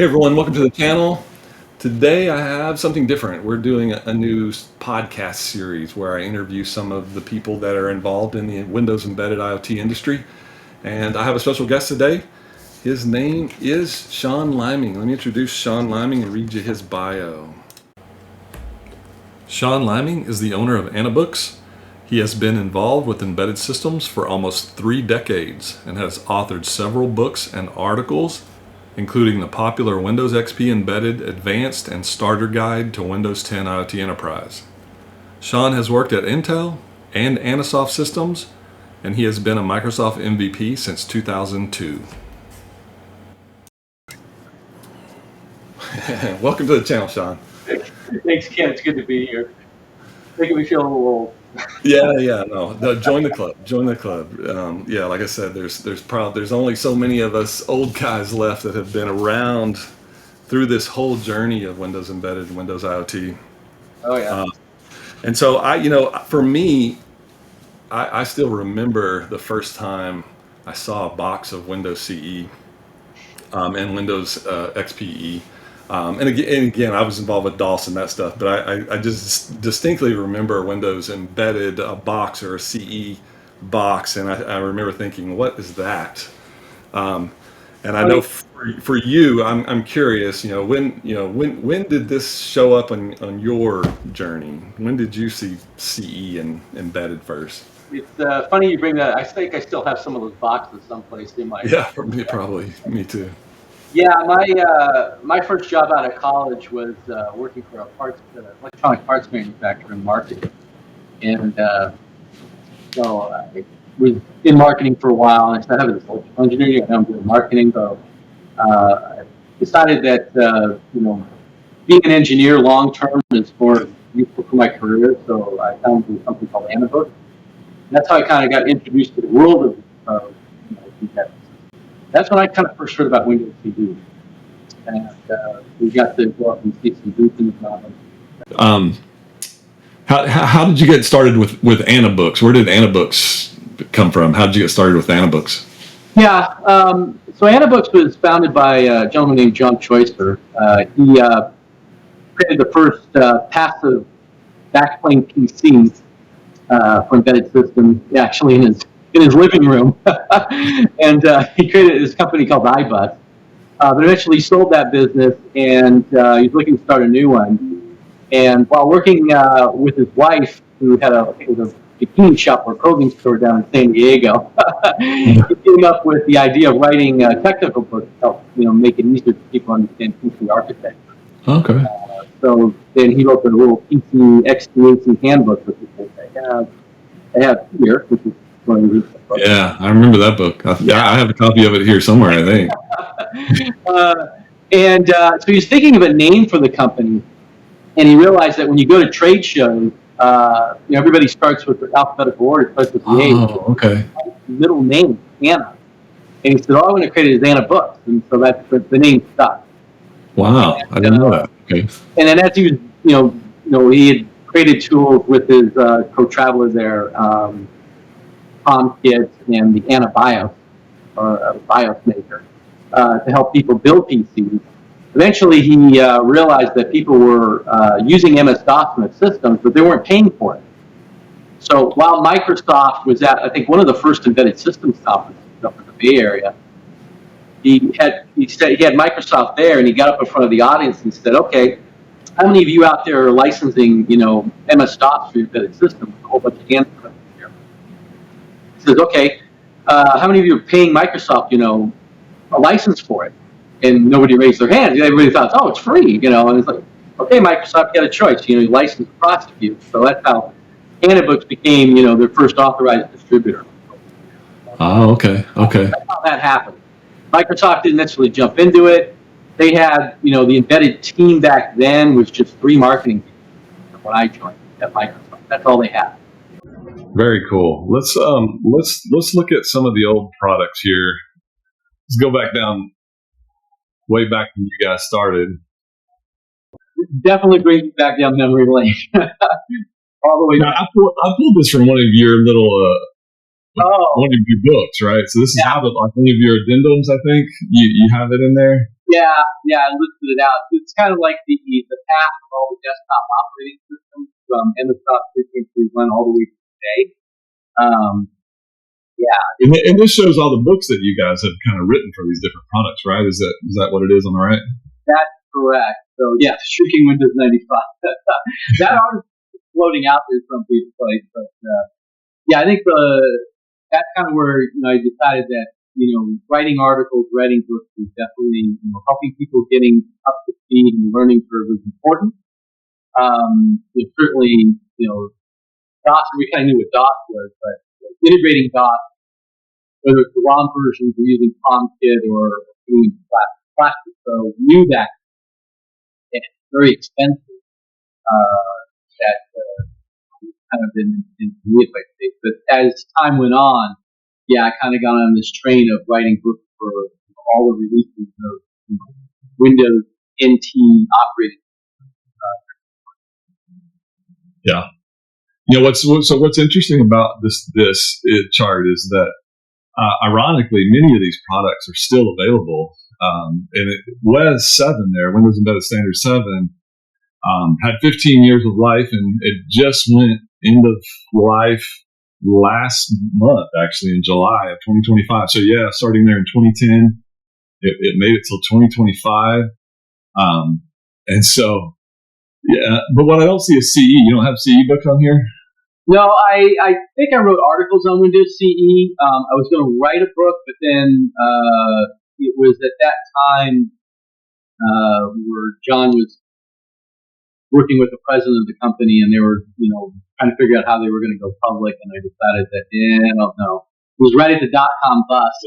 Hey everyone, welcome to the channel. Today I have something different. We're doing a new podcast series where I interview some of the people that are involved in the Windows Embedded IoT industry. And I have a special guest today. His name is Sean Liming. Let me introduce Sean Liming and read you his bio. Sean Liming is the owner of Annabooks. He has been involved with embedded systems for almost 3 decades and has authored several books and articles, including the popular Windows XP Embedded Advanced and Starter Guide to Windows 10 IoT Enterprise. Sean has worked at Intel and Anasoft Systems, and he has been a Microsoft MVP since 2002. Welcome to the channel, Sean. Thanks, Ken. It's good to be here. Making me feel a little old. No, join the club. Join the club. Like I said, there's only so many of us old guys left that have been around through this whole journey of Windows Embedded and Windows IoT. Oh yeah. And so for me, I still remember the first time I saw a box of Windows CE and Windows XPE. And again, I was involved with DOS and that stuff, but I just distinctly remember Windows Embedded, a box or a CE box, and I remember thinking, what is that? And I know for you, I'm curious, when did this show up on your journey? When did you see CE and Embedded first? It's funny you bring that. I think I still have some of those boxes someplace in my. Yeah, probably me too. Yeah, my first job out of college was working for a electronic parts manufacturer in marketing, and so I was in marketing for a while. And I said, I have this electrical engineering, I'm doing marketing, so I decided that being an engineer long term is more useful for my career. So I founded something called Annabooks, and that's how I kind of got introduced to the world of embedded. That's when I kind of first heard about Windows CD, and we got to go up and see some good things about them. How did you get started with Annabooks? Where did Annabooks come from? How did you get started with Annabooks? Yeah, so Annabooks was founded by a gentleman named John Choister. He created the first passive backplane PC for embedded systems, actually in his living room, and he created this company called iBus. But eventually sold that business, and he's looking to start a new one. And while working with his wife, who had a bikini shop or clothing store down in San Diego, he came up with the idea of writing technical books to help make it easier for people to understand PC architecture. Okay. So then he wrote the little PC XT handbook, which is I have here, which is. Yeah, I remember that book. I have a copy of it here somewhere, I think. So he was thinking of a name for the company, and he realized that when you go to trade shows, everybody starts with the alphabetical order, starts with the A. Oh, okay. Middle name, Anna. And he said, I want to create it as Annabooks. And so that's the name stuck. Wow, I didn't know that. Okay. And then as he was, he had created tools with his co-traveler there, ComKit and the AnnaBIOS, or a BIOS maker, to help people build PCs. Eventually, he realized that people were using MS-DOS in the systems, but they weren't paying for it. So while Microsoft was at, I think, one of the first embedded systems conferences up in the Bay Area, he had Microsoft there, and he got up in front of the audience and said, "Okay, how many of you out there are licensing, MS-DOS for your embedded system?" A whole bunch of hands put up here. He says, "Okay, how many of you are paying Microsoft, a license for it?" And nobody raised their hand. Everybody thought, "Oh, it's free," And it's like, "Okay, Microsoft, you got a choice. You license to prosecute." So that's how Annabooks became, their first authorized distributor. Oh, okay. That's how that happened. Microsoft didn't necessarily jump into it. They had, the embedded team back then was just 3 marketing people when I joined at Microsoft. That's all they had. Very cool. Let's look at some of the old products here. Let's go back down, way back when you guys started. Definitely brings me back down memory lane. All the way now, back. I pulled this from one of your little one of your books, right? So this is how one of your addendums, I think. You have it in there. Yeah, I listed it out. It's kind of like the path of all the desktop operating systems from MS-DOS 3.3 all the way to today. Um, yeah, And this shows all the books that you guys have kind of written for these different products, right? Is that what it is? Am I right? that's correct. So yeah, shrinking Windows 95. That art is floating out there some place, but yeah, I think that's kind of where I decided that writing articles, writing books is definitely helping people getting up to speed and learning curve is important. Certainly DOS, we kind of knew what DOS was, but integrating DOS, whether it's the ROM versions or using ComKit or doing plastic, so knew that it's very expensive. That kind of in me, if I say. But as time went on, yeah, I kind of got on this train of writing books for all the releases of Windows NT operating. Yeah. What's interesting about this chart is that ironically, many of these products are still available. And WES 7 there, Windows Embedded Standard 7, had 15 years of life, and it just went end of life last month, actually, in July of 2025. So yeah, starting there in 2010, it made it till 2025. And so, yeah, but what I don't see is CE. You don't have CE books on here? No, I think I wrote articles on Windows CE. I was going to write a book, but then it was at that time where John was working with the president of the company, and they were, trying to figure out how they were going to go public. And I decided that, I don't know. It was right at the .com bust,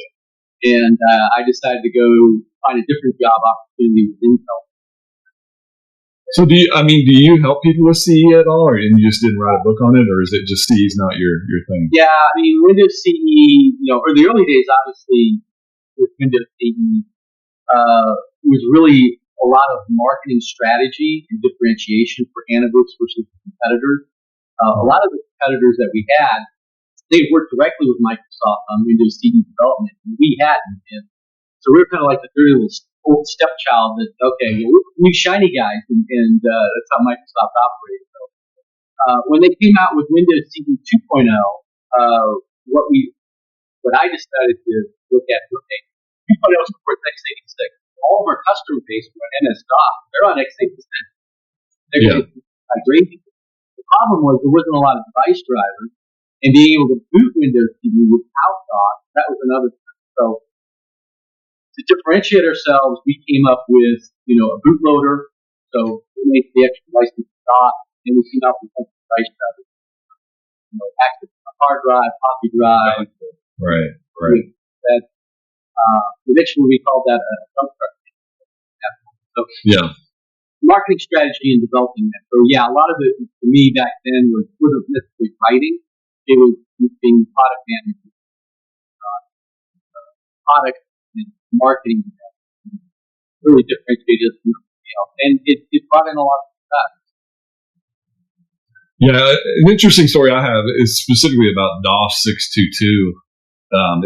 and I decided to go find a different job opportunity with Intel. So do you help people with CE at all, or you just didn't write a book on it, or is it just CE's not your thing? Yeah, Windows CE, or the early days, obviously, with Windows CE, was really a lot of marketing strategy and differentiation for Annabooks versus competitors. A lot of the competitors that we had, they worked directly with Microsoft on Windows CE development, and we hadn't. And so we were kind of like the very old stepchild that, okay, we're new shiny guys, and that's how Microsoft operated. So when they came out with Windows CE 2.0, what I decided to look at, okay, 2.0 supports x86. All of our customer base were on MS-DOS. They're on x86. They're going to migrate. The problem was there wasn't a lot of device drivers, and being able to boot Windows CE without DOS, that was another thing. So to differentiate ourselves, we came up with, a bootloader. So we made the extra license DOS, and we came up with some device drivers. Access to a hard drive, floppy drive. Right. That, eventually we called that a dump truck. So, yeah. Marketing strategy and developing that. So yeah, a lot of it for me back then wasn't necessarily writing. It was being product management, product and marketing. Really differentiated, and it brought in a lot of stuff. Yeah, an interesting story I have is specifically about DOS 622.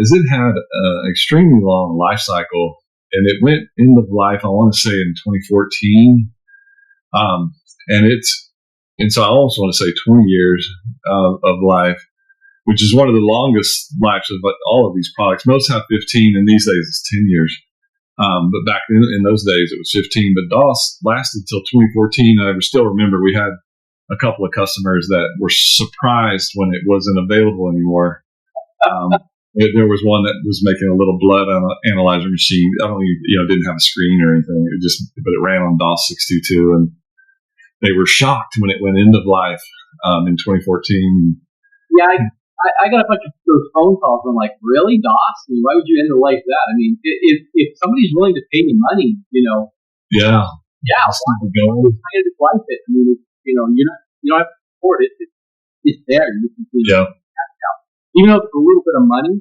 Is it had an extremely long life cycle, and it went end of life, I want to say, in 2014. And so I almost want to say 20 years of life, which is one of the longest lives of all of these products. Most have 15, and these days it's 10 years. But back in those days it was 15. But DOS lasted till 2014. I still remember we had a couple of customers that were surprised when it wasn't available anymore. There was one that was making a little blood analyzer machine. I don't even, didn't have a screen or anything. But it ran on DOS 622, and they were shocked when it went end of life in 2014. Yeah, I got a bunch of those phone calls. I'm like, really, DOS? Why would you end of life that? If somebody's willing to pay you money, yeah, why end of life it? You don't have to support it. It's there. You can even though it's a little bit of money,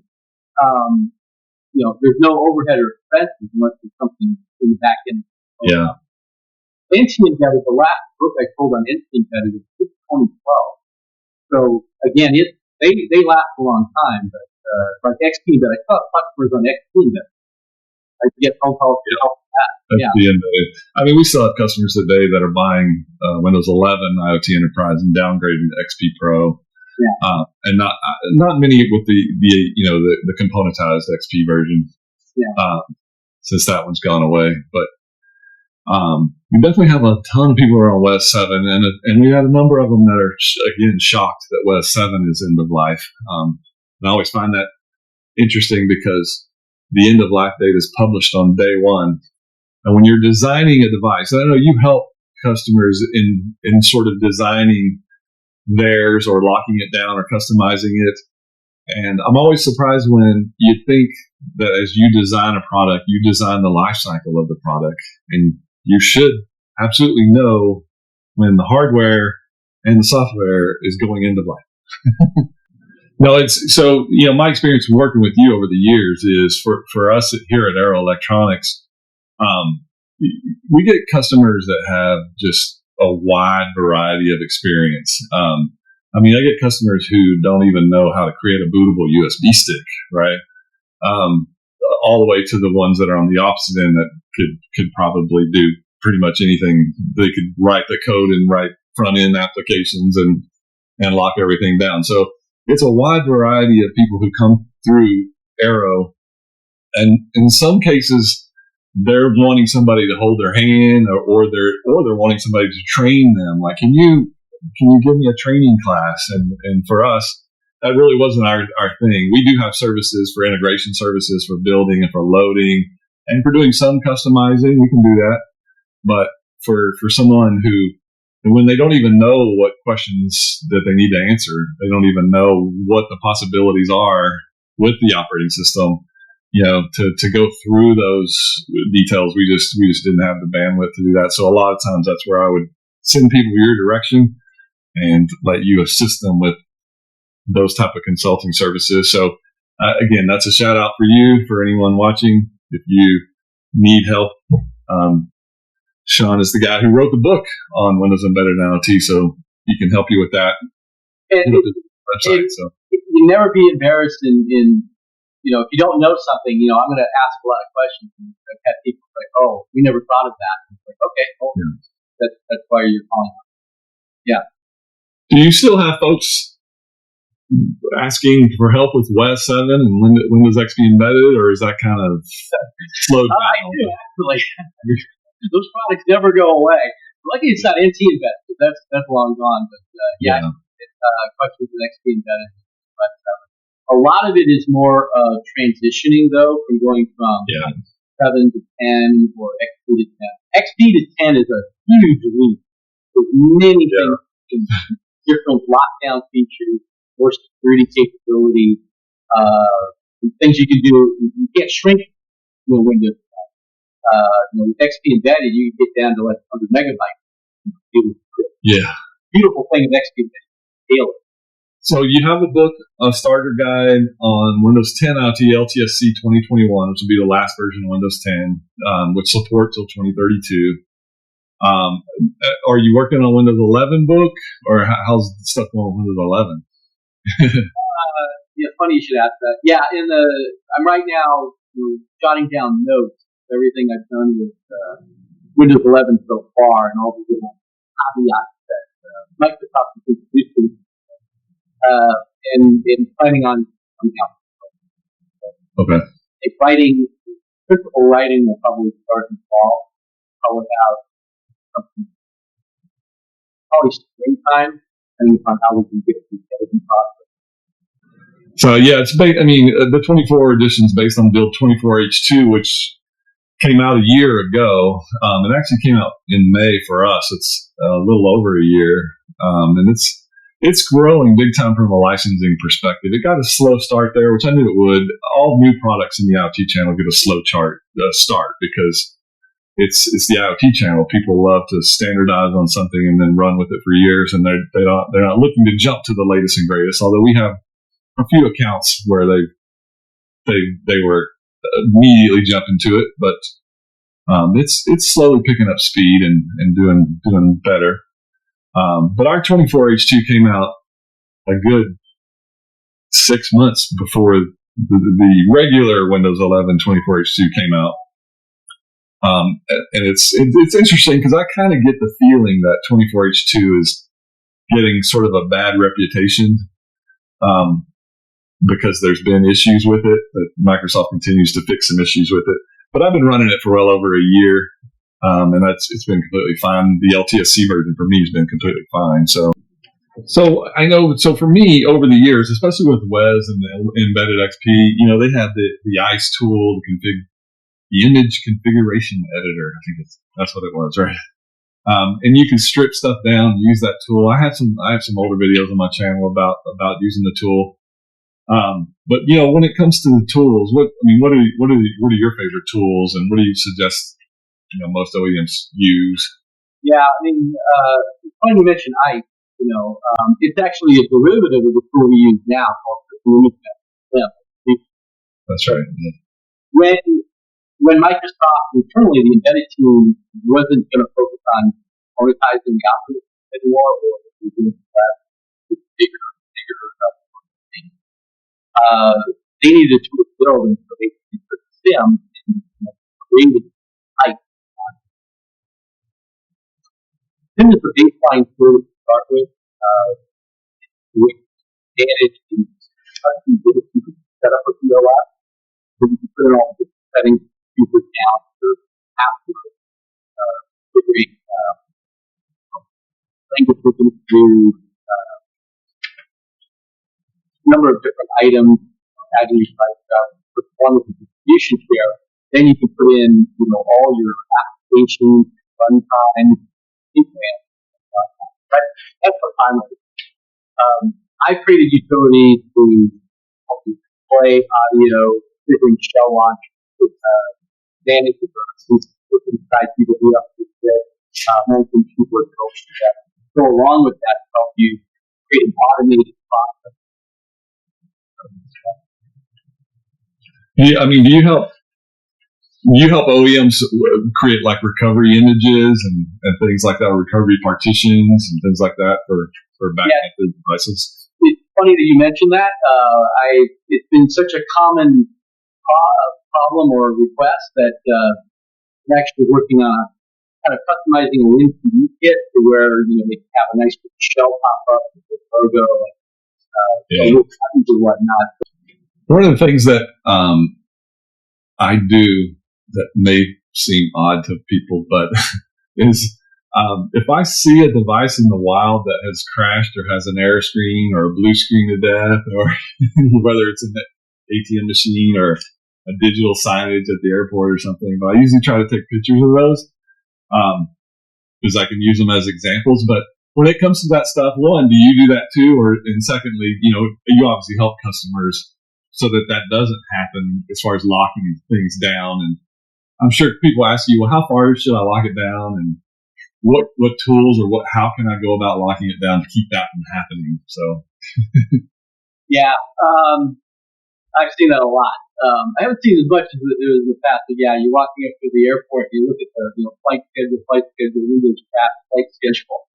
there's no overhead or expenses unless there's something in the back end. Yeah. NT Embedded, the last book I sold on NT Embedded was 2012. So again, they last a long time, but like XP Embedded, I saw customers on XP Embedded. I get phone calls XP Embedded. I mean, we still have customers today that are buying Windows 11 IoT Enterprise and downgrading to XP Pro. Yeah. And not many with the componentized XP version. Yeah. Since that one's gone away, but we definitely have a ton of people who are on Wes 7, and we had a number of them that are again shocked that Wes 7 is end of life. And I always find that interesting because the end of life date is published on day one, and when you're designing a device, and I know you help customers in sort of designing theirs or locking it down or customizing it. And I'm always surprised when you think that as you design a product, you design the life cycle of the product. And you should absolutely know when the hardware and the software is going into life. No, it's so, my experience working with you over the years is for us here at Arrow Electronics, we get customers that have just a wide variety of experience. I get customers who don't even know how to create a bootable USB stick, right? All the way to the ones that are on the opposite end that could probably do pretty much anything. They could write the code and write front end applications and lock everything down. So it's a wide variety of people who come through Arrow, and in some cases they're wanting somebody to hold their hand, or they're wanting somebody to train them. Like, can you give me a training class? And for us, that really wasn't our thing. We do have services for integration services, for building and for loading, and for doing some customizing. We can do that. But for someone who, when they don't even know what questions that they need to answer, they don't even know what the possibilities are with the operating system, to go through those details, we just didn't have the bandwidth to do that. So a lot of times that's where I would send people your direction and let you assist them with those type of consulting services. So again, that's a shout out for you, for anyone watching. If you need help, Sean is the guy who wrote the book on Windows Embedded IoT, so he can help you with that. And you never be embarrassed in if you don't know something, I'm going to ask a lot of questions. And I've had people like, "Oh, we never thought of that." And it's like, okay, well, that's why you're calling out. Yeah. Do you still have folks asking for help with Wes 7 and Windows XP Embedded, or is that kind of slowed down? I do, actually. Those products never go away. Lucky it's not NT Embedded. That's long gone. But questions with XP Embedded. But a lot of it is more transitioning, though, from going from 7 to 10 or XP to 10. XP to 10 is a huge leap with many things, different lockdown features, more security capability, things you can do. You can't shrink Windows. With XP Embedded, you can get down to like 100 megabytes. Beautiful thing with XP Embedded. Daily. So you have a book, a starter guide on Windows 10 IoT LTSC 2021, which will be the last version of Windows 10, which supports till 2032. Are you working on Windows 11 book, or how's the stuff going with Windows 11? Funny you should ask that. Yeah, I'm right now jotting down notes of everything I've done with Windows 11 so far, and all the little caveats that Microsoft has introduced. And planning on coming out. Okay. Principal writing will probably start in fall. Probably springtime, depending on how we can get the editing process. So it's the 24 edition is based on build 24H2, which came out a year ago. It actually came out in May for us. It's a little over a year, and it's growing big time from a licensing perspective. It got a slow start there, which I knew it would. All new products in the IoT channel get a slow start because it's the IoT channel. People love to standardize on something and then run with it for years, and they're not looking to jump to the latest and greatest. Although we have a few accounts where they were immediately jumping to it, but it's slowly picking up speed and doing better. But our 24H2 came out a good 6 months before the regular Windows 11 24H2 came out. And it's interesting because I kind of get the feeling that 24H2 is getting sort of a bad reputation, because there's been issues with it, that Microsoft continues to fix some issues with it. But I've been running it for well over a year, and it's been completely fine. The LTSC version for me has been completely fine. So I know. So for me, over the years, especially with Wes and the Embedded XP, they have the ICE tool, the image configuration editor. I think that's what it was, right? And you can strip stuff down, use that tool. I have some older videos on my channel about using the tool. But when it comes to the tools, what are your favorite tools, and what do you suggest most OEMs use? Yeah, it's funny you mention ICE. It's actually a derivative of the tool we use now called the That's right. Yeah. When Microsoft internally, the embedded team wasn't going to focus on monetizing the operating anymore, or bigger things, they needed to build, and so they put SIM and created ICE. SIM is the baseline tool to start with. We manage the set up a POS, so you can put it all the settings super down to absolute degree. Language we can do number of different items, adding with one with the distribution share. Then you can put in all your applications, runtime, implant. That's what I'm like. I've created utilities to help you play audio, different shell launch, manage the services inside PWA, managing keyboard coach. Go along with that to help you create an automated process. Yeah, do you help OEMs create like recovery images and things like that, recovery partitions and things like that for backing up their devices? It's funny that you mentioned that. It's been such a common problem or request that I'm actually working on kind of customizing a WinCE kit to where they can have a nice shell pop up with the logo and or whatnot. One of the things that I do that may seem odd to people, but is if I see a device in the wild that has crashed or has an error screen or a blue screen to death, or whether it's an ATM machine or a digital signage at the airport or something, but I usually try to take pictures of those because I can use them as examples. But when it comes to that stuff, one, do you do that too? And secondly, you obviously help customers so that doesn't happen as far as locking things down. And I'm sure people ask you, well, how far should I lock it down? And what tools or how can I go about locking it down to keep that from happening? So. Yeah. I've seen that a lot. I haven't seen as much as it was in the past, but yeah, you're walking up to the airport, you look at the flight schedule, Windows traffic, flight schedule,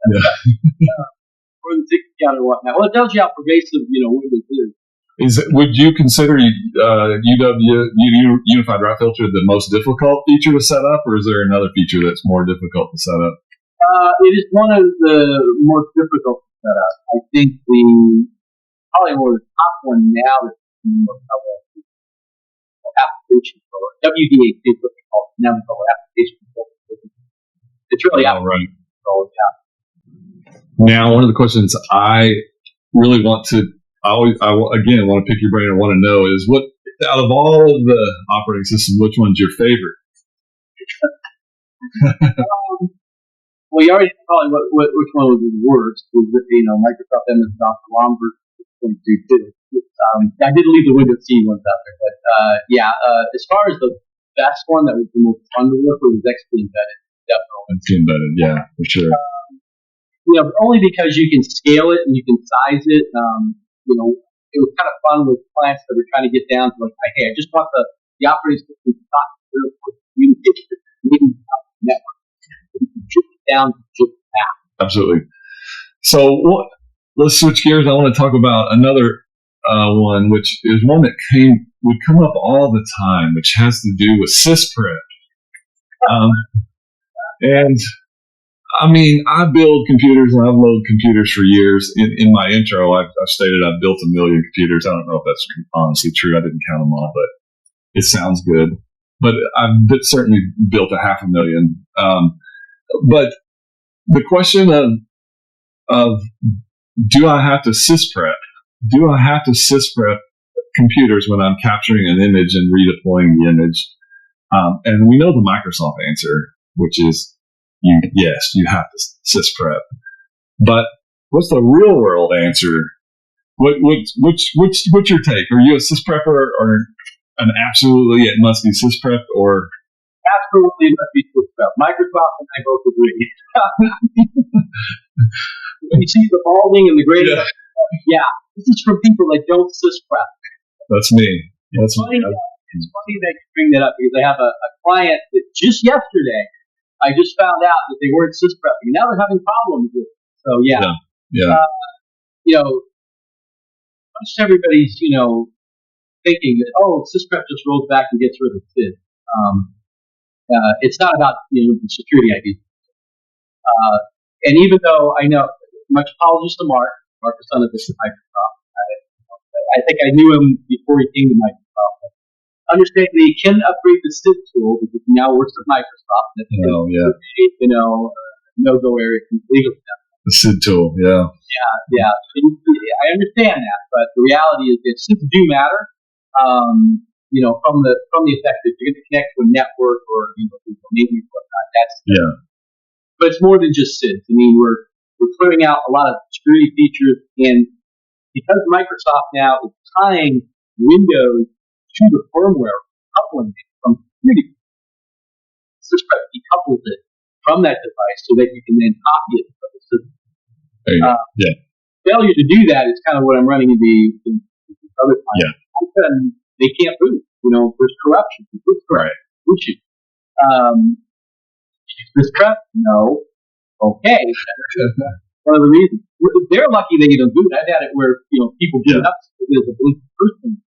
or the ticket count or whatnot. Well, it tells you how pervasive, Windows is. Would you consider Unified Route Filter the most difficult feature to set up, or is there another feature that's more difficult to set up? It is one of the most difficult to set up. I think probably more the top one now is application controller. WDA is what they call it, never call it application controller. It's really application controller. Yeah. Now, one of the questions I really want to, I want to pick your brain and want to know is what, out of all of the operating systems, which one's your favorite? Well, you already probably which one was the worst. Was Microsoft MS-DOS ROM version 6.2. I did leave the Windows CE ones out there, but as far as the best one that was the most fun to work with was XP Embedded, definitely. XP Embedded, yeah, for sure. Only because you can scale it and you can size it. It was kind of fun with clients that were trying to get down to hey, I just want the operating system to not communicate with the network. You can chip it down to just that. Absolutely. So let's switch gears. I want to talk about another one, which is one that would come up all the time, which has to do with syspred. Um, and I mean, I build computers and I've loaded computers for years. In my intro, I've stated I've built 1 million computers. I don't know if that's honestly true. I didn't count them all, but it sounds good. But I've certainly built 500,000. But the question of do I have to sysprep? Do I have to sysprep computers when I'm capturing an image and redeploying the image? And we know the Microsoft answer, which is yes, you have to sysprep. But what's the real world answer? What's your take? Are you a sysprepper or an absolutely it must be sysprep or? Absolutely, it must be sysprep. Microsoft and I both agree. You see the balding and the gray. Yeah, this is from people that don't sysprep. That's me. That's funny. It's funny that you bring that up because I have a client that just yesterday I just found out that they weren't sysprepping. Now they're having problems with it. So yeah. Most everybody's thinking that sysprep just rolls back and gets rid of SID. It's not about the security ID. And even though I know, much apologies to Mark is son of this at Microsoft. I think I knew him before he came to Microsoft. Understand that he can upgrade the SID tool because he now works at Microsoft. That's no-go area legal stuff. The SID tool, yeah. Yeah. I understand that, but the reality is that SIDs do matter. From the effect that you're going to connect to a network or maybe whatnot. But it's more than just SIDs. I mean, we're clearing out a lot of security features, and because Microsoft now is tying Windows to the firmware, coupling it from security, sysprep decouples it from that device so that you can then copy it from the system. Failure to do that is kind of what I'm running into in other times. Yeah. All of a sudden, they can't boot. There's corruption. There's corruption. Sysprep? No. Okay. One of the reasons. They're lucky they don't do it. I've had it where people boot up as a blue person.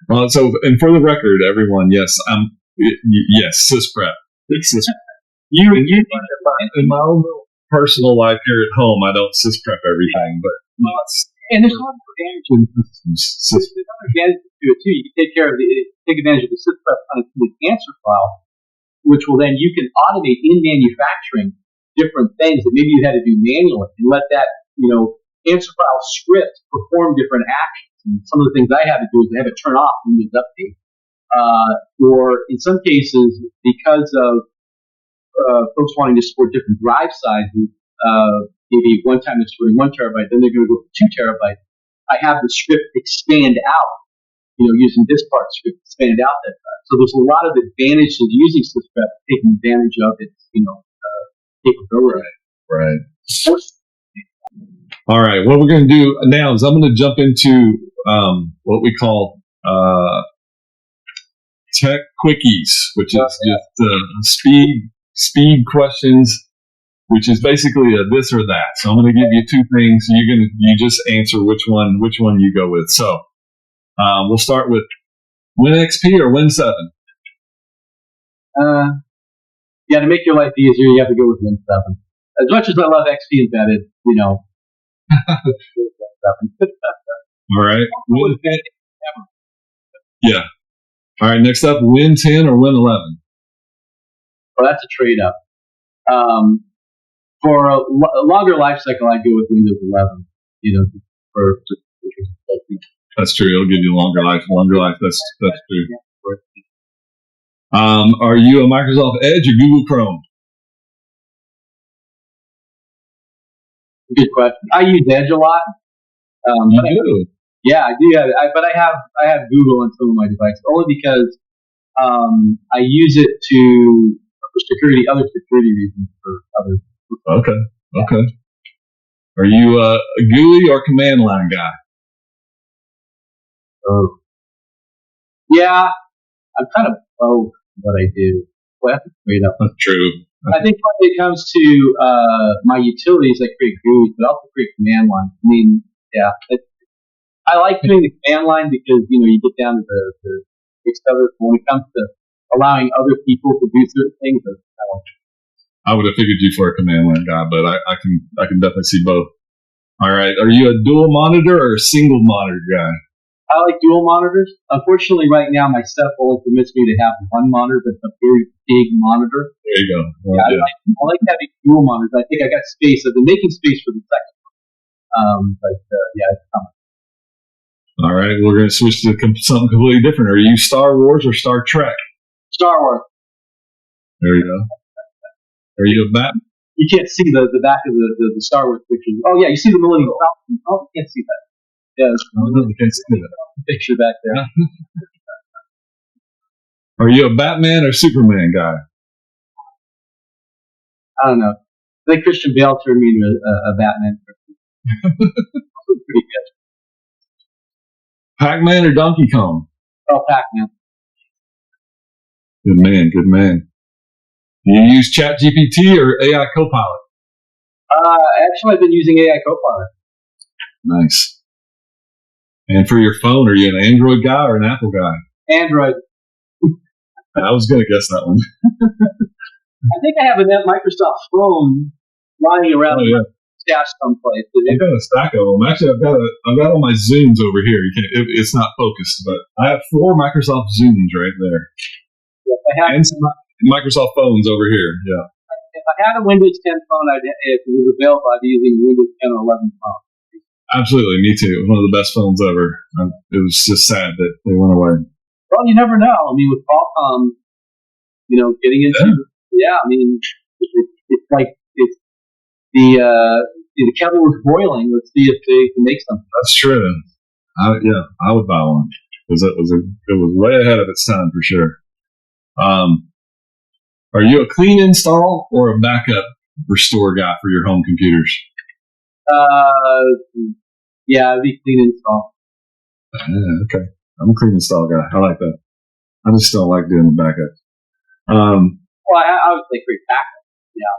And for the record, everyone, yes, sysprep. It's sysprep. In my own personal life here at home, I don't sysprep everything, but and there's other advantages. There's other advantages to it too. You can take advantage of the sysprep unattended answer file, which will then you can automate in manufacturing different things that maybe you had to do manually and let that answer file script perform different actions. And some of the things I had to do is I had to turn off Windows Update, or in some cases because of folks wanting to support different drive sizes. Maybe one time it's storing 1 terabyte, then they're going to go for 2 terabytes. I have the script expand out, using this part script, expand out that drive. So there's a lot of advantages of using sysprep, taking advantage of its, capability. Right. All right. What we're going to do now is I'm going to jump into what we call tech quickies, which is just speed questions, which is basically a this or that. So I'm going to give you 2 things. You just answer which one you go with. So we'll start with Win XP or Win 7. To make your life easier, you have to go with Win 7. As much as I love XP Embedded, All right. Win 10. Yeah. All right. Next up, Win 10 or Win 11. Well, that's a trade-up. For a longer life cycle, I'd go with Windows 11. That's true. It'll give you longer life. That's true. Are you a Microsoft Edge or Google Chrome? Good question. I use Edge a lot. You do? I do. But I have Google on some of my devices only because I use it for other security reasons for others. Okay. Are you a GUI or command line guy? Oh. Yeah, I'm kind of both what I do. Well, that's straight up. That's true. I think when it comes to my utilities, I create GUIs, but I also create command lines. I mean, I like doing the command line because you get down to the big stuff. When it comes to allowing other people to do certain things. I would have figured you for a command line guy, but I can definitely see both. All right. Are you a dual monitor or a single monitor guy? I like dual monitors. Unfortunately, right now my setup only permits me to have one monitor, but it's a very big monitor. There you go. Well, yeah, I like having dual monitors. I think I got space. I've been making space for the second one. It's coming. All right. We're going to switch to something completely different. Are you Star Wars or Star Trek? Star Wars. There you go. Are you a Batman? You can't see the back of the Star Wars picture. Oh, yeah, you see the Millennium Falcon. Oh, you can't see that. Yeah, no, you can't see that. Picture back there. Are you a Batman or Superman guy? I don't know. I think Christian Bale turned me into a Batman. Pretty good. Pac-Man or Donkey Kong? Oh, Pac-Man. Good man, good man. Do you use ChatGPT or AI Copilot? Actually, I've been using AI Copilot. Nice. And for your phone, are you an Android guy or an Apple guy? Android. I was going to guess that one. I think I have a Microsoft phone lying around stashed someplace. I've got a stack of them. Actually, I've got all my Zooms over here. It's not focused, but I have 4 Microsoft Zooms right there. Yeah, and some Microsoft phones over here. Yeah. If I had a Windows 10 phone, if it was available, I'd be using Windows 10 or 11 phone. Absolutely, me too. It was one of the best phones ever. It was just sad that they went away. Well, you never know. I mean, with Qualcomm, getting into I mean, it's like it's the kettle was boiling. Let's see if they can make something. That's true. I would buy one because it was way ahead of its time for sure. Are you a clean install or a backup restore guy for your home computers? It'd be clean install. Okay. I'm a clean install guy. I like that. I just don't like doing the backup. Well, I would say great backup. Yeah.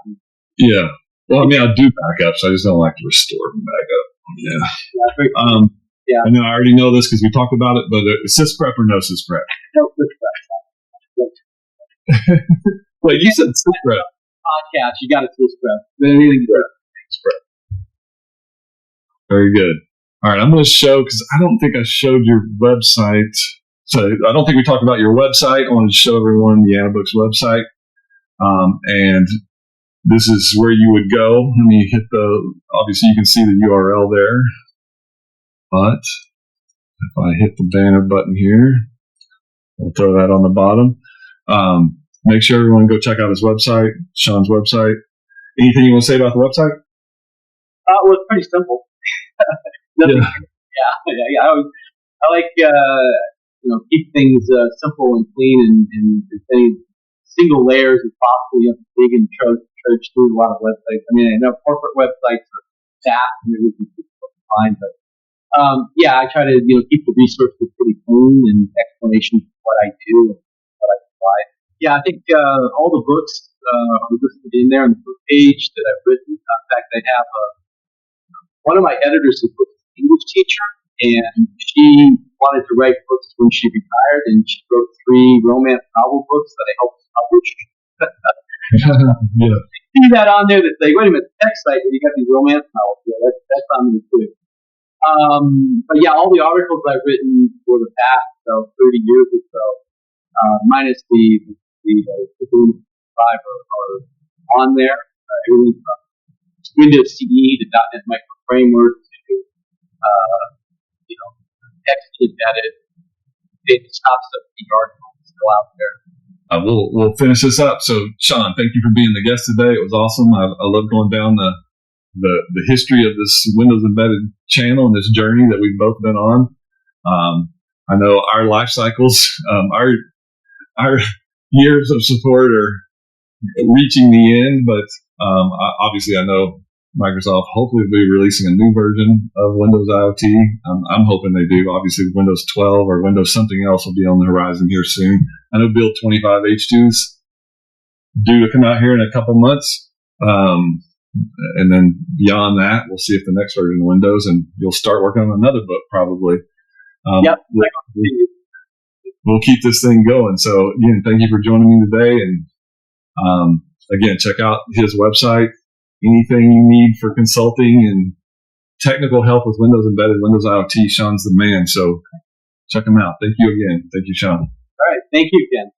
Yeah. Well, I mean, I do backups. I just don't like to restore them back up. Yeah. Yeah. I know I already know this because we talked about it, but sysprep or no sysprep? No sysprep. Wait, you said sysprep. Podcast, you got a sysprep. Very good. All right, I'm going to show, because I don't think I showed your website. So I don't think we talked about your website. I wanted to show everyone the Annabooks website. And this is where you would go. Let me hit obviously you can see the URL there. But if I hit the banner button here, we'll throw that on the bottom. Make sure everyone go check out his website, Sean's website. Anything you want to say about the website? Well, it's pretty simple. I like keep things simple and clean and as many single layers as possible. You have to dig and trudge through a lot of websites. I mean, I know corporate websites are vast and they're difficult to find, but I try to keep the resources pretty clean and explanations of what I do and what I provide. Yeah, I think all the books are listed in there on the book page that I've written. In fact, I have one of my editors who was an English teacher, and she wanted to write books when she retired, and she wrote 3 romance novel books that I helped publish. Yeah. See that on there that's like, wait a minute, the text site, you got these romance novels. Yeah, that's on there too. But yeah, all the articles I've written for the past 30 years or so, minus the 5 are on there. Everything from Windows CE to .NET Micro Framework to text embedded. It stops at the article still out there. We'll finish this up. So, Sean, thank you for being the guest today. It was awesome. I love going down the history of this Windows Embedded channel and this journey that we've both been on. I know our life cycles, our years of support are reaching the end, but obviously I know Microsoft hopefully will be releasing a new version of Windows IoT. I'm hoping they do. Obviously, Windows 12 or Windows something else will be on the horizon here soon. I know Build 25 H2's due to come out here in a couple months. And then beyond that, we'll see if the next version of Windows, and you'll start working on another book probably. Yep. we'll keep this thing going. So again, thank you for joining me today. And again, check out his website. Anything you need for consulting and technical help with Windows Embedded, Windows IoT, Sean's the man. So check him out. Thank you again. Thank you, Sean. All right. Thank you, Ken.